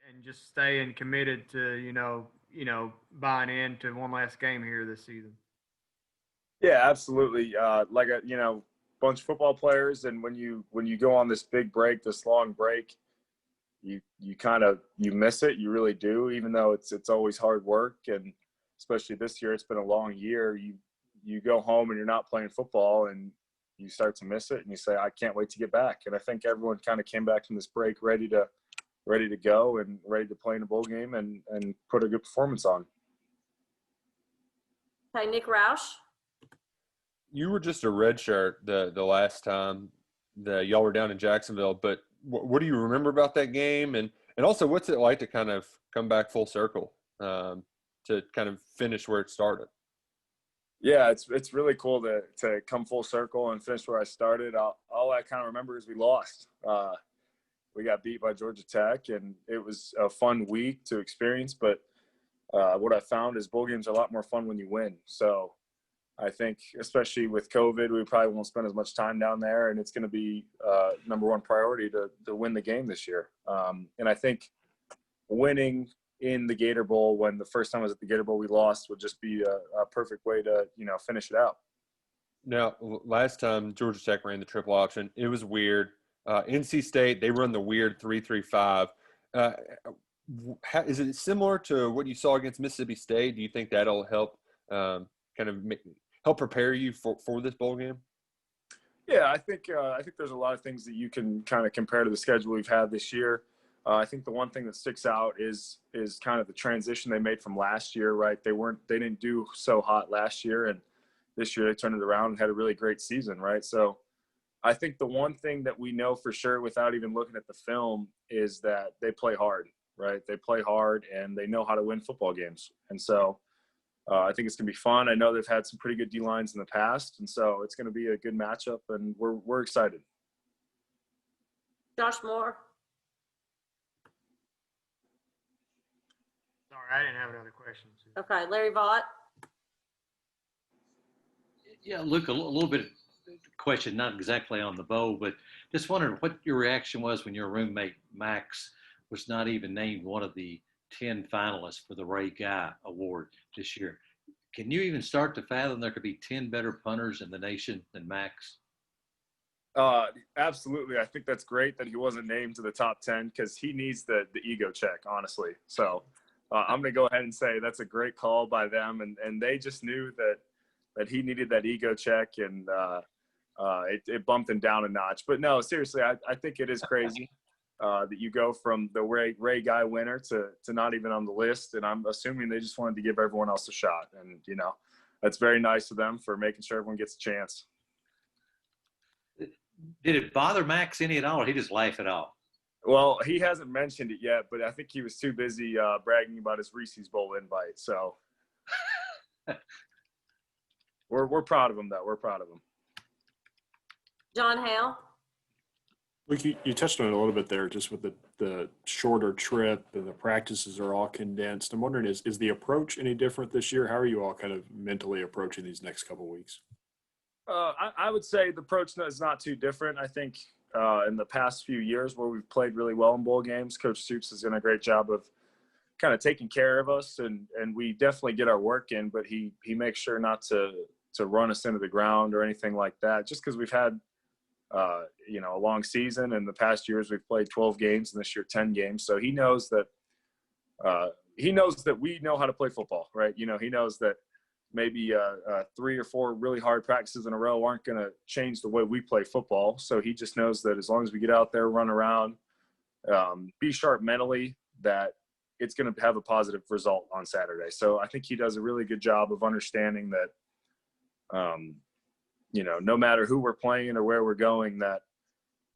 and just staying committed to buying into one last game here this season. Yeah, absolutely. Bunch of football players, and when you go on this big break, this long break, you kind of you miss it. You really do, even though it's always hard work, and especially this year, it's been a long year. You go home and you're not playing football, and you start to miss it, and you say, I can't wait to get back. And I think everyone kind of came back from this break ready to go and ready to play in a bowl game and put a good performance on. Okay, Nick Roush. You were just a red shirt the last time that y'all were down in Jacksonville, but what do you remember about that game? And also, what's it like to kind of come back full circle to kind of finish where it started? Yeah, it's really cool to come full circle and finish where I started. All I kind of remember is we lost. We got beat by Georgia Tech, and it was a fun week to experience. But what I found is bowl games are a lot more fun when you win. So I think, especially with COVID, we probably won't spend as much time down there, and it's going to be number one priority to win the game this year. And I think winning in the Gator Bowl, when the first time I was at the Gator Bowl we lost, would just be a perfect way to finish it out. Now, last time Georgia Tech ran the triple option, it was weird. NC State, they run the weird 3-3-5. Is it similar to what you saw against Mississippi State? Do you think that'll help help prepare you for this bowl game? Yeah, I think there's a lot of things that you can kind of compare to the schedule we've had this year. I think the one thing that sticks out is kind of the transition they made from last year, right? They didn't do so hot last year, and this year they turned it around and had a really great season, right? So I think the one thing that we know for sure without even looking at the film is that they play hard, right? They play hard and they know how to win football games. And so I think it's going to be fun. I know they've had some pretty good D-lines in the past, and so it's going to be a good matchup, and we're excited. Josh Moore. Sorry, I didn't have another question. Okay, Larry Vaught. Yeah, Luke, a little bit of question, not exactly on the bowl, but just wondering what your reaction was when your roommate Max was not even named one of the 10 finalists for the Ray Guy Award this year. Can you even start to fathom there could be 10 better punters in the nation than Max? Absolutely. I think that's great that he wasn't named to the top 10 because he needs the ego check, honestly. So I'm going to go ahead and say that's a great call by them. And they just knew that he needed that ego check, and it bumped him down a notch. But no, seriously, I think it is crazy that you go from the Ray Guy winner to not even on the list. And I'm assuming they just wanted to give everyone else a shot. And, that's very nice of them for making sure everyone gets a chance. Did it bother Max any at all, or he just laugh it off? Well, he hasn't mentioned it yet, but I think he was too busy bragging about his Reese's Bowl invite. So we're proud of him, though. We're proud of him. John Hale. Luke, you touched on it a little bit there, just with the shorter trip and the practices are all condensed. I'm wondering, is the approach any different this year? How are you all kind of mentally approaching these next couple of weeks? I would say the approach is not too different. I think in the past few years where we've played really well in bowl games, Coach Stoops has done a great job of kind of taking care of us, and we definitely get our work in, but he makes sure not to run us into the ground or anything like that, just because we've had a long season. In the past years we've played 12 games, and this year 10 games. So he knows that we know how to play football, right? He knows that maybe 3 or 4 really hard practices in a row aren't going to change the way we play football. So he just knows that as long as we get out there, run around, be sharp mentally, that it's going to have a positive result on Saturday. So I think he does a really good job of understanding that, no matter who we're playing or where we're going, that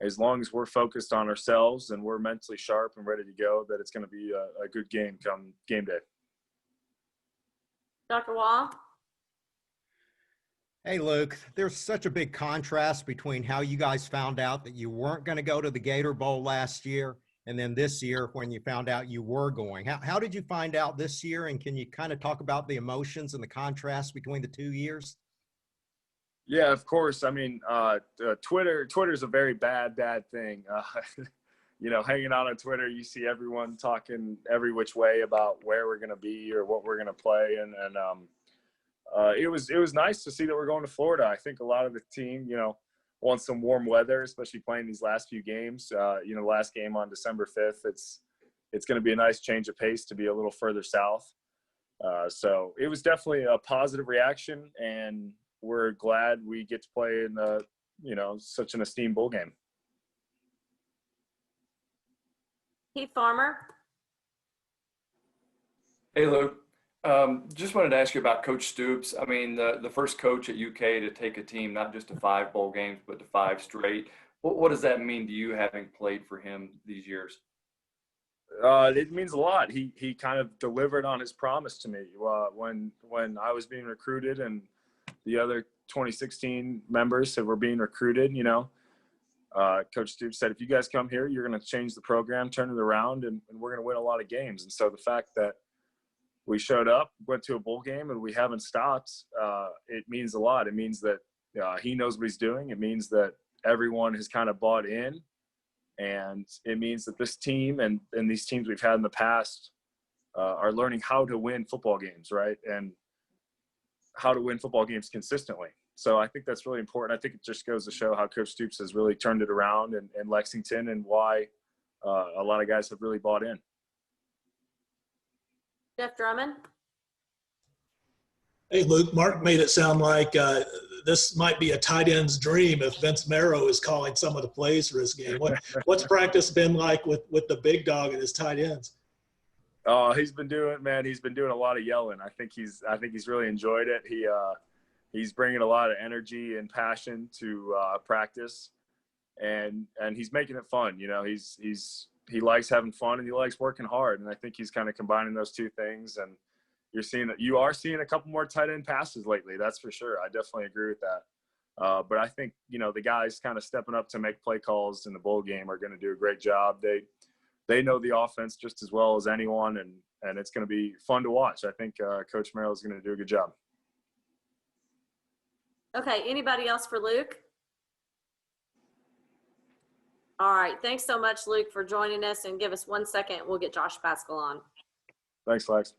as long as we're focused on ourselves and we're mentally sharp and ready to go, that it's going to be a good game come game day. Dr. Wah. Hey, Luke, there's such a big contrast between how you guys found out that you weren't going to go to the Gator Bowl last year and then this year when you found out you were going. How did you find out this year, and can you kind of talk about the emotions and the contrast between the 2 years? Yeah, of course. I mean, Twitter's a very bad thing. hanging out on Twitter, you see everyone talking every which way about where we're going to be or what we're going to play. And it was nice to see that we're going to Florida. I think a lot of the team, wants some warm weather, especially playing these last few games. The last game on December 5th, it's going to be a nice change of pace to be a little further south. So it was definitely a positive reaction, and we're glad we get to play in such an esteemed bowl game. Keith Farmer. Hey, Luke. Just wanted to ask you about Coach Stoops. I mean, the first coach at UK to take a team not just to 5 bowl games, but to 5 straight. What does that mean to you, having played for him these years? It means a lot. He kind of delivered on his promise to me when I was being recruited and the other 2016 members that were being recruited. Coach Stoops said, if you guys come here, you're going to change the program, turn it around, and we're going to win a lot of games. And so the fact that we showed up, went to a bowl game, and we haven't stopped, it means a lot. It means that he knows what he's doing. It means that everyone has kind of bought in. And it means that this team and these teams we've had in the past are learning how to win football games, right? And how to win football games consistently. So I think that's really important. I think it just goes to show how Coach Stoops has really turned it around in Lexington, and why a lot of guys have really bought in. Jeff Drummond. Hey, Luke, Mark made it sound like this might be a tight end's dream if Vince Marrow is calling some of the plays for his game. What's practice been like with the big dog and his tight ends? Oh, he's been doing a lot of yelling. I think he's really enjoyed it. He's bringing a lot of energy and passion to practice, and he's making it fun. He likes having fun, and he likes working hard. And I think he's kind of combining those two things. And you are seeing a couple more tight end passes lately. That's for sure. I definitely agree with that. But I think, the guys kind of stepping up to make play calls in the bowl game are going to do a great job. They know the offense just as well as anyone, and it's going to be fun to watch. I think Coach Merrill is going to do a good job. Okay, anybody else for Luke? All right, thanks so much, Luke, for joining us, and give us 1 second. We'll get Josh Pascal on. Thanks, Lex.